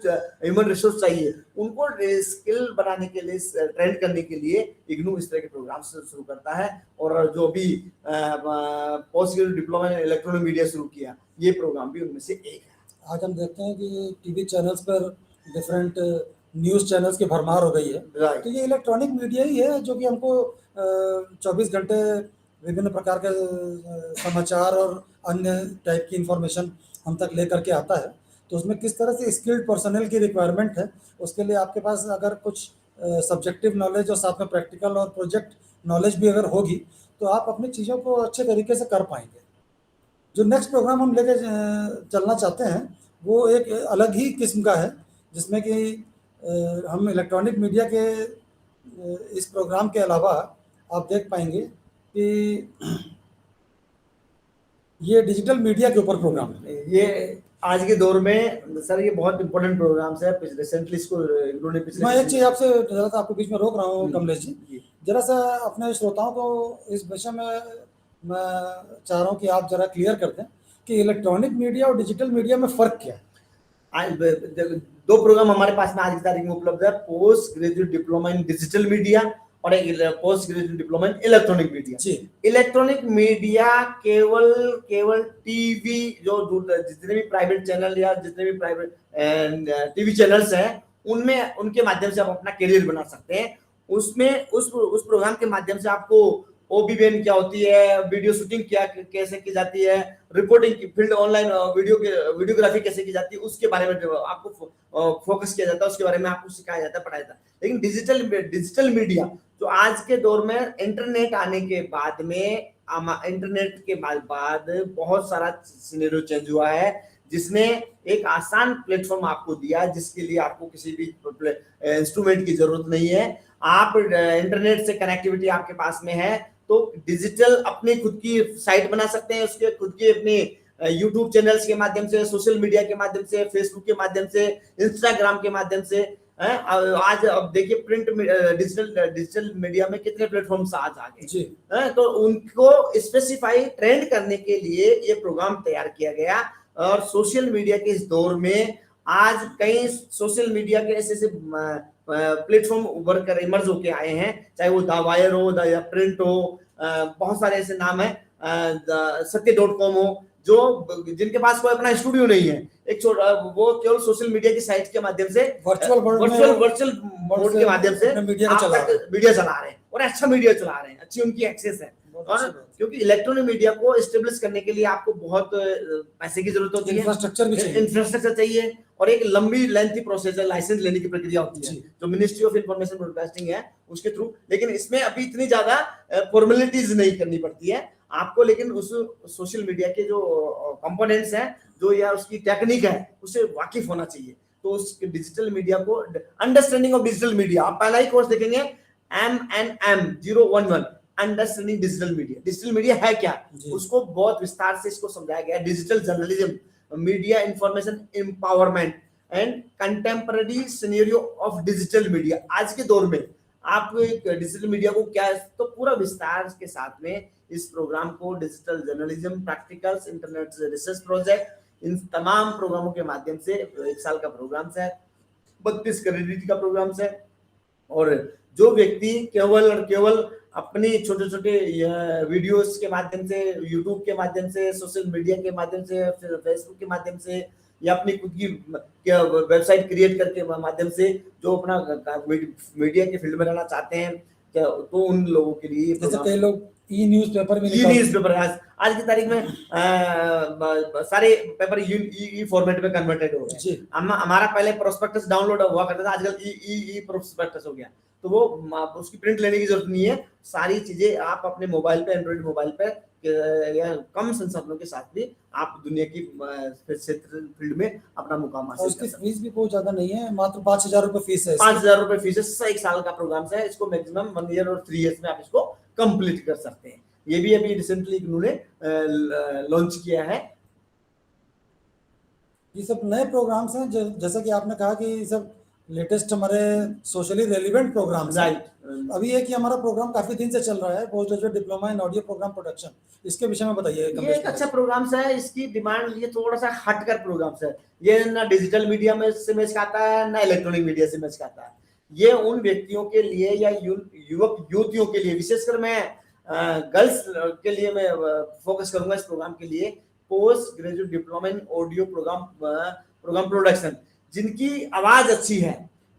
ह्यूमन रिसोर्स चाहिए, उनको स्किल बनाने के लिए, ट्रेन करने के लिए इग्नू इस तरह के प्रोग्राम शुरू करता है। और जो भी post graduate diploma in electronic media शुरू किया, ये प्रोग्राम भी उनमें से एक है। आज हम देखते हैं कि टीवी चैनल्स पर डिफरेंट न्यूज़ चैनल्स की भरमार हो गई है। राइट। तो ये इलेक्ट्रॉनिक मीडिया ही है जो कि हमको 24 घंटे विभिन्न प्रकार के समाचार और अन्य टाइप की इंफॉर्मेशन हम तक लेकर के आता है। तो उसमें किस तरह से स्किल्ड पर्सनल की रिक्वायरमेंट है, उसके लिए आपके पास अगर कुछ सब्जेक्टिव नॉलेज और साथ में प्रैक्टिकल और प्रोजेक्ट नॉलेज भी अगर होगी, तो आप अपनी चीज़ों को अच्छे तरीके से कर पाएंगे। जो नेक्स्ट प्रोग्राम हम लेके चलना चाहते हैं, वो एक अलग ही किस्म का है, जिसमें कि हम इलेक्ट्रॉनिक मीडिया के इस प्रोग्राम के अलावा आप देख पाएंगे कि ये डिजिटल मीडिया के ऊपर प्रोग्राम है। ये आज के दौर में सर ये बहुत इंपॉर्टेंट प्रोग्राम्स है। रिसेंटली इसको इन्होंने मैं एक चीज़ आपसे जरा सा आपको बीच में रोक रहा हूँ कमलेश जी, जी। जरा सा अपने श्रोताओं को इस विषय में मैं चाह रहा हूँ कि आप जरा क्लियर कर दें कि इलेक्ट्रॉनिक मीडिया और डिजिटल मीडिया में फ़र्क क्या है। आज दो प्रोग्राम हमारे पास में आज की तारीख में उपलब्ध है, post graduate diploma in digital media और एक post graduate diploma in electronic media. जी। इलेक्ट्रॉनिक मीडिया केवल टीवी, जो जितने भी प्राइवेट चैनल या जितने भी प्राइवेट टीवी चैनल्स हैं, उनमें उनके माध्यम से आप अपना करियर बना सकते हैं। उसमें उस प्रोग्राम के माध्यम से आपको ओबीबीएन क्या होती है, वीडियो शूटिंग क्या कैसे की जाती है, रिपोर्टिंग की फील्ड, ऑनलाइन वीडियोग्राफी कैसे की जाती है, उसके बारे में आपको फोकस किया जाता है, उसके बारे में आपको सिखाया जाता है, पढ़ाया जाता है। लेकिन डिजिटल मीडिया जो आज के दौर में इंटरनेट आने के बाद में, इंटरनेट के बाद बहुत सारा सिनेरियो चेंज हुआ है, जिसने एक आसान प्लेटफॉर्म आपको दिया, जिसके लिए आपको किसी भी इंस्ट्रूमेंट की जरूरत नहीं है। आप इंटरनेट से कनेक्टिविटी आपके पास में है, तो डिजिटल अपनी खुद की साइट बना सकते हैं, उसके खुद की अपनी यूट्यूब चैनल्स के माध्यम से, सोशल मीडिया के माध्यम से, फेसबुक के माध्यम से, इंस्टाग्राम के माध्यम से। आज अब देखिए प्रिंट डिजिटल मीडिया में कितने प्लेटफॉर्म्स आज आ गए, तो उनको स्पेसिफाई ट्रेंड करने के लिए ये प्रोग्राम तैयार किया गया। और सोशल मीडिया के इस दौर में आज कई सोशल मीडिया के ऐसे प्लेटफॉर्म उभर कर इमर्ज होके आए हैं, चाहे वो द वायर हो या प्रिंट हो, बहुत सारे ऐसे नाम है, सत्य.com हो, जो जिनके पास कोई अपना स्टूडियो नहीं है, एक वो केवल सोशल मीडिया की साइट के माध्यम से वर्चुअल मोड के माध्यम से मीडिया चला रहे हैं, और अच्छा मीडिया चला रहे हैं, अच्छी उनकी एक्सेस है। और क्योंकि इलेक्ट्रॉनिक मीडिया को एस्टेब्लिश करने के लिए आपको बहुत पैसे की जरूरत होती है, इंफ्रास्ट्रक्चर चाहिए, और एक लंबी लेंथी प्रोसेस है, लाइसेंस लेने की प्रक्रिया होती है, जो मिनिस्ट्री ऑफ इंफॉर्मेशन ब्रॉडकास्टिंग है उसके थ्रू। लेकिन इसमें अभी इतनी ज्यादा फॉर्मेलिटीज नहीं करनी पड़ती है आपको, लेकिन उस सोशल मीडिया के जो कंपोनेंट्स हैं, जो या उसकी टेक्निक है, उससे वाकिफ होना चाहिए। तो उस डिजिटल मीडिया को, अंडरस्टैंडिंग ऑफ डिजिटल मीडिया, आप पहला ही कोर्स देखेंगे MNM 011, understanding digital media. Digital media है क्या, उसको बहुत विस्तार से इसको समझाया गया। Digital journalism, media information empowerment and contemporary scenario of digital media. आज के दौर में आप डिजिटल मीडिया को क्या है, तो पूरा विस्तार के साथ में इस प्रोग्राम को digital journalism, practicals, internet research project, इन तमाम प्रोग्रामों के माध्यम से 1 साल का प्रोग्राम है, 32 क्रेडिट का प्रोग्राम है। और जो व्यक्ति केवल और केवल अपनी छोटे छोटे वीडियोस के माध्यम से, यूट्यूब के माध्यम से, सोशल मीडिया के माध्यम से, फेसबुक के माध्यम से, या अपनी खुद की वेबसाइट क्रिएट करके माध्यम से जो अपना मीडिया के फील्ड में रहना चाहते हैं, तो उन लोगों के लिए जैसे कई लोग न्यूज़पेपर आज की तारीख में सारे पेपर ई फॉर्मेट में कन्वर्टेड हो गए। हमारा पहले प्रोस्पेक्टस डाउनलोड हुआ करता था, आजकल ई प्रोस्पेक्टस हो गया, तो वो उसकी प्रिंट लेने की जरूरत नहीं है। सारी चीजें आप अपने मोबाइल पे, एंड्रॉइड मोबाइल पे या कम संसाधनों के साथ भी आप दुनिया की क्षेत्र फील्ड में अपना मुकाम हासिल कर सकते हैं। उसकी फीस भी बहुत ज्यादा नहीं है, मात्र 5,000 रुपए फीस है। 5,000 रुपए फीस है, 1 साल का प्रोग्राम है। इसको मैक्सिमम 1 ईयर और 3 इयर्स में आप इसको कंप्लीट कर सकते हैं। ये भी अभी रिसेंटली इन्होंने लॉन्च किया है। ये सब नए प्रोग्राम्स हैं, जैसा कि आपने कहा कि ये सब लेटेस्ट हमारे सोशली रेलिवेंट प्रोग्राम्स, राइट। अभी एक ही हमारा प्रोग्राम काफी दिन से चल रहा है, post graduate diploma in audio programme production, इसके विषय में बताइए। ये एक अच्छा प्रोग्राम है, इसकी डिमांड, ये थोड़ा सा हटकर प्रोग्राम है। ये ना डिजिटल मीडिया में से मैच खाता है, ना इलेक्ट्रॉनिक मीडिया से मैच खाता है। ये उन व्यक्तियों के लिए या युवक युवतियों के लिए, विशेषकर मैं गर्ल्स के लिए मैं फोकस करूंगा इस प्रोग्राम के लिए। Post graduate diploma in audio programme production, जिनकी आवाज अच्छी है,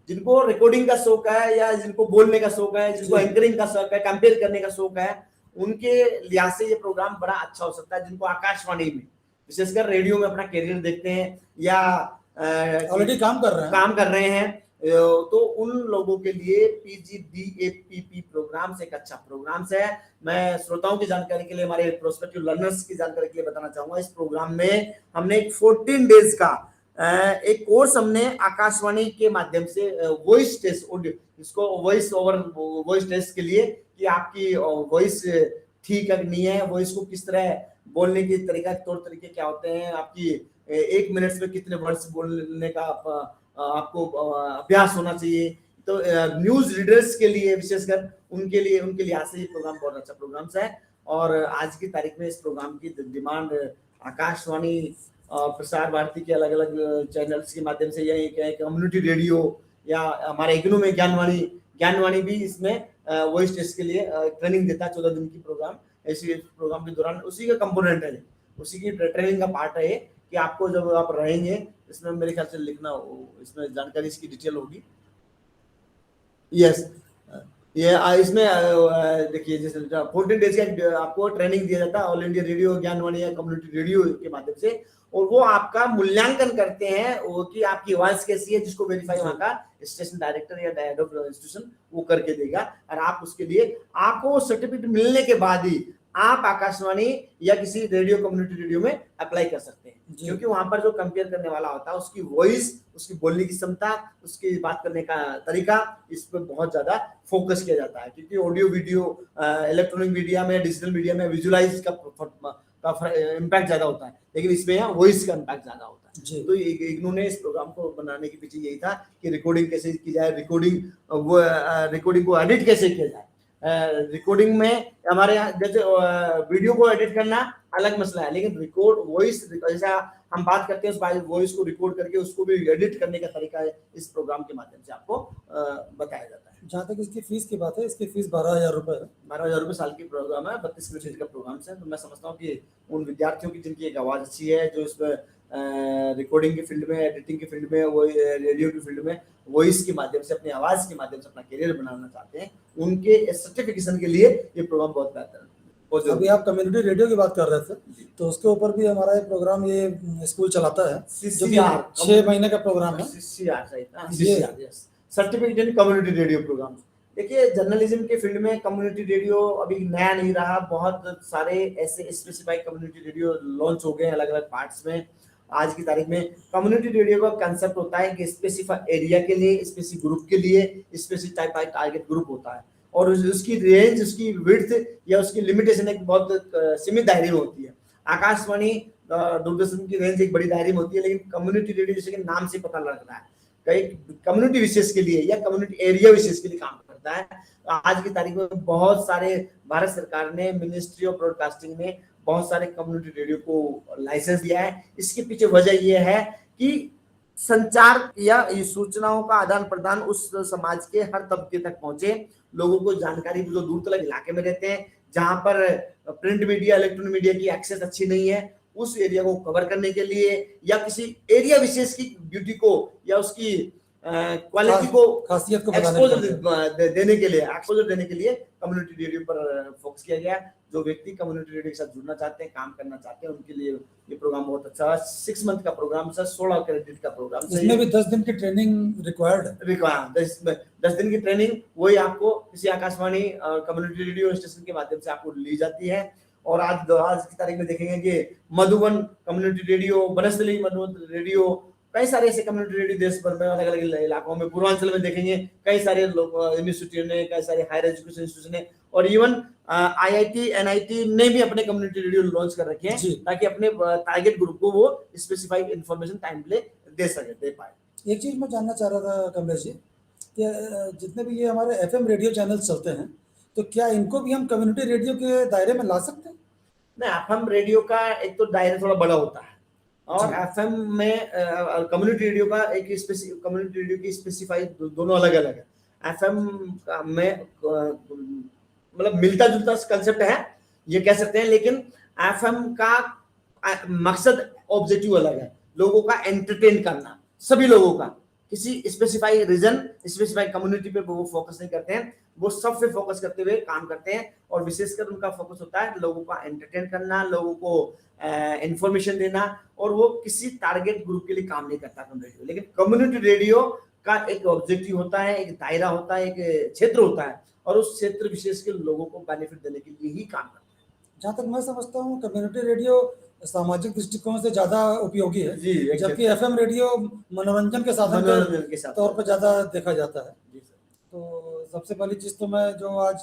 जिनको रिकॉर्डिंग का शौक है या जिनको बोलने का शौक है, जिनको जी। एंकरिंग का शौक है, कंपेयर करने का शौक है, उनके लिहाज से ये प्रोग्राम बड़ा अच्छा हो सकता है। जिनको आकाशवाणी में विशेषकर रेडियो में अपना करियर देखते हैं या ऑलरेडी काम कर रहे हैं। काम कर रहे हैं, तो उन लोगों के लिए PGDAPP प्रोग्राम एक अच्छा प्रोग्राम है। मैं श्रोताओं की जानकारी के लिए, हमारे प्रोस्पेक्टिव लर्नर्स की जानकारी के लिए बताना चाहूंगा, इस प्रोग्राम में हमने एक 14 डेज का एक कोर्स हमने आकाशवाणी के माध्यम से वॉइस टेस्ट, इसको वॉइस ओवर वॉइस टेस्ट के लिए कि आपकी वॉइस ठीक है नहीं है, वॉइस को किस तरह बोलने की तरीका, तौर तरीके क्या होते हैं, आपकी 1 मिनट में कितने वर्ड्स बोलने का आपको अभ्यास होना चाहिए। तो न्यूज रीडर्स के लिए विशेषकर उनके लिए आज से ये प्रोग्राम बहुत अच्छा प्रोग्राम है। और आज की तारीख में इस प्रोग्राम की डिमांड आकाशवाणी और प्रसार भारती के अलग अलग चैनल्स के माध्यम से, यही कम्युनिटी रेडियो या हमारे इग्नू में ज्ञानवाणी भी इसमें वॉइस टेस्ट के लिए ट्रेनिंग देता है। 14 दिन की प्रोग्राम, ऐसी प्रोग्राम के दौरान उसी का कंपोनेंट है, उसी की ट्रेनिंग का पार्ट है कि आपको जब आप रहेंगे, इसमें मेरे ख्याल से लिखना, इसमें जानकारी इसकी डिटेल होगी। यस, ये इसमें देखिए जैसे 14 डेज का आपको ट्रेनिंग दिया जाता है ऑल इंडिया रेडियो, ज्ञानवाणी या कम्युनिटी रेडियो के माध्यम से, और वो आपका मूल्यांकन करते हैं वो कि आपकी आवाज कैसी है, जिसको वेरीफाई वहां का स्टेशन डायरेक्टर या हेड ऑफ इंस्टीट्यूशन वो करके देगा। और आप उसके लिए आपको सर्टिफिकेट मिलने के बाद ही आप आकाशवाणी या किसी रेडियो कम्युनिटी रेडियो में अप्लाई कर सकते हैं, क्योंकि वहां पर जो कंपेयर करने वाला होता है उसकी वॉइस, उसकी बोलने की क्षमता, उसकी बात करने का तरीका, इस पर बहुत ज्यादा फोकस किया जाता है। क्योंकि ऑडियो वीडियो इलेक्ट्रॉनिक मीडिया में, डिजिटल मीडिया में विजुअलाइज का इम्पैक्ट ज्यादा होता है, लेकिन इसमें यहाँ वॉइस का इम्पैक्ट ज्यादा होता है। तो इग्नू ने इस प्रोग्राम को बनाने के पीछे यही था कि रिकॉर्डिंग कैसे की जाए, रिकॉर्डिंग को एडिट कैसे किया जाए। रिकॉर्डिंग में हमारे यहाँ जैसे वीडियो को एडिट करना अलग मसला है, लेकिन रिकॉर्ड वॉइस, जैसा हम बात करते हैं उस वॉइस को रिकॉर्ड करके उसको भी एडिट करने का तरीका इस प्रोग्राम के माध्यम से आपको बताया जाता है। जहाँ तक इसकी फीस की बात है, इसकी फीस 12,000 रुपए है। 12,000 रुपए साल की प्रोग्राम है, 32 मिनट का प्रोग्राम है। तो मैं समझता हूँ कि उन विद्यार्थियों की जिनकी एक आवाज अच्छी है, जो इसमें रिकॉर्डिंग की फील्ड में, एडिटिंग की फील्ड में, वो रेडियो की फील्ड में वॉइस के माध्यम से, अपनी आवाज के माध्यम से अपना करियर बनाना चाहते हैं, उनके सर्टिफिकेशन के लिए ये प्रोग्राम बहुत बेहतर है। अभी आप कम्युनिटी रेडियो की बात कर रहे थे, तो उसके ऊपर भी हमारा एक प्रोग्राम ये स्कूल चलाता है, जो कि 6 महीने का प्रोग्राम है। Certificate in community radio programme. देखिए, जर्नलिज्म के फील्ड में कम्युनिटी रेडियो अभी नया नहीं रहा, बहुत सारे ऐसे स्पेसिफाइड कम्युनिटी रेडियो लॉन्च हो गए अलग अलग पार्ट्स में। आज की तारीख में कम्युनिटी रेडियो का कंसेप्ट होता है कि स्पेसिफाइड एरिया के लिए, स्पेसिफिक ग्रुप के लिए स्पेसिफाइड टारगेट ग्रुप होता है, और उसकी रेंज, उसकी विड्थ या उसकी लिमिटेशन एक बहुत सीमित दायरे में होती है। आकाशवाणी, दूरदर्शन की रेंज एक बड़ी दायरे में होती है, लेकिन कम्युनिटी रेडियो जैसे कि नाम से पता लग रहा है, कई कम्युनिटी विशेष के लिए या कम्युनिटी एरिया विशेष के लिए काम करता है। आज की तारीख में बहुत सारे, भारत सरकार ने, मिनिस्ट्री ऑफ ब्रॉडकास्टिंग ने बहुत सारे कम्युनिटी रेडियो को लाइसेंस दिया है। इसके पीछे वजह यह है कि संचार या सूचनाओं का आदान प्रदान उस समाज के हर तबके तक पहुंचे, लोगों को जानकारी जो दूर तक इलाके में रहते हैं, जहां पर प्रिंट मीडिया, इलेक्ट्रॉनिक मीडिया की एक्सेस अच्छी नहीं है, उस एरिया को कवर करने के लिए या किसी एरिया विशेष की ब्यूटी को या उसकी क्वालिटी को, खासियत को एक्सपोजर देने के लिए कम्युनिटी रेडियो पर फोकस किया गया। जो व्यक्ति कम्युनिटी रेडियो के साथ जुड़ना चाहते हैं, काम करना चाहते हैं, उनके लिए ये प्रोग्राम बहुत अच्छा है। 6 मंथ का प्रोग्राम है, 16 क्रेडिट का प्रोग्राम है। इसमें भी 10 दिन की ट्रेनिंग रिक्वायर्ड है। 10 दिन की ट्रेनिंग वही आपको किसी आकाशवाणी कम्युनिटी रेडियो स्टेशन के माध्यम से आपको ली जाती है। और आज की तारीख में देखेंगे कि Madhuban community radio, Banasthali Madhuban radio, कई सारे ऐसे कम्युनिटी रेडियो देश भर में अलग अलग इलाकों में, पूर्वांचल में देखेंगे कई सारे यूनिवर्सिटियों ने, कई सारे हायर एजुकेशन इंस्टीट्यूशन ने, और इवन IIT NIT ने भी अपने कम्युनिटी रेडियो लॉन्च कर रखे हैं, ताकि अपने टारगेट ग्रुप को वो स्पेसिफाइड इंफॉर्मेशन टाइम पे दे पाए। एक चीज मैं जानना चाह रहा था कमलेश जी, कि जितने भी ये हमारे FM रेडियो चैनल चलते हैं, तो क्या इनको भी हम कम्युनिटी रेडियो के दायरे में ला सकते हैं? नहीं, FM रेडियो का एक तो दायरा थोड़ा बड़ा होता है, और FM में कम्युनिटी रेडियो का एक कम्युनिटी रेडियो की स्पेसिफाइड दोनों अलग अलग है। FM में मतलब मिलता जुलता कंसेप्ट है, ये कह सकते हैं, लेकिन FM का मकसद, ऑब्जेक्टिव अलग है, लोगों का एंटरटेन करना, सभी लोगों का, किसी स्पेसिफाई रीजन, स्पेसिफाई कम्युनिटी पे वो फोकस नहीं करते हैं, वो सब पे फोकस करते हुए काम करते हैं। और विशेषकर उनका फोकस होता है लोगों का एंटरटेन करना, लोगों को इंफॉर्मेशन देना, और वो किसी टारगेट ग्रुप के लिए काम नहीं करता कम्युनिटी रेडियो। लेकिन कम्युनिटी रेडियो का एक ऑब्जेक्टिव होता है, एक दायरा होता है, एक क्षेत्र होता है, और उस क्षेत्र विशेष के लोगों को बेनिफिट देने के लिए ही काम करता है। जहाँ तक मैं समझता हूँ कम्युनिटी रेडियो सामाजिक दृष्टिकोण से ज़्यादा उपयोगी है, जी, जबकि एफएम रेडियो मनोरंजन के साधन मनोरंजन के के साथ तौर पर ज़्यादा देखा जाता है। जी सर। तो सबसे पहली चीज़ तो मैं जो आज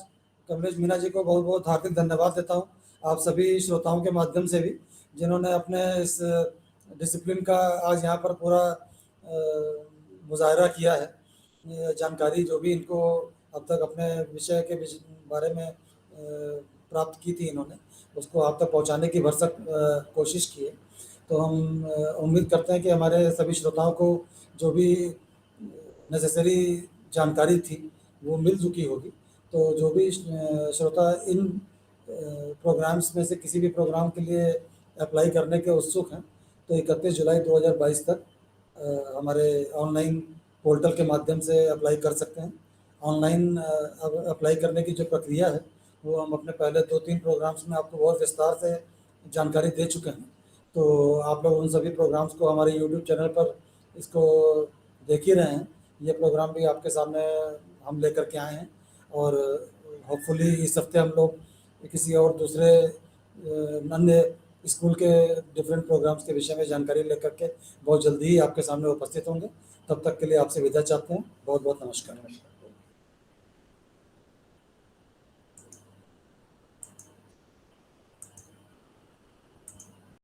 कमलेश मीणा जी को बहुत बहुत हार्दिक धन्यवाद देता हूँ, आप सभी श्रोताओं के माध्यम से भी, जिन्होंने अपने इस डिसिप्लिन का आज यहाँ पर पूरा मुजाहरा किया है। ये जानकारी जो भी इनको अब तक अपने विषय के बारे में प्राप्त की थी इन्होंने, उसको आप तक पहुँचाने की भरसक कोशिश की है। तो हम उम्मीद करते हैं कि हमारे सभी श्रोताओं को जो भी नेसेसरी जानकारी थी वो मिल चुकी होगी। तो जो भी श्रोता इन प्रोग्राम्स में से किसी भी प्रोग्राम के लिए अप्लाई करने के उत्सुक हैं, तो 31 जुलाई 2022 तक हमारे ऑनलाइन पोर्टल के माध्यम से अप्लाई कर सकते हैं। ऑनलाइन अप्लाई करने की जो प्रक्रिया है वो हम अपने पहले 2-3 प्रोग्राम्स में आपको बहुत विस्तार से जानकारी दे चुके हैं। तो आप लोग उन सभी प्रोग्राम्स को हमारे यूट्यूब चैनल पर इसको देख ही रहे हैं। ये प्रोग्राम भी आपके सामने हम लेकर के आए हैं, और होपफुली इस हफ्ते हम लोग किसी और दूसरे अन्य स्कूल के डिफरेंट प्रोग्राम्स के विषय में जानकारी लेकर के बहुत जल्दी ही आपके सामने उपस्थित होंगे। तब तक के लिए आपसे विदा चाहते हैं। बहुत बहुत नमस्कार।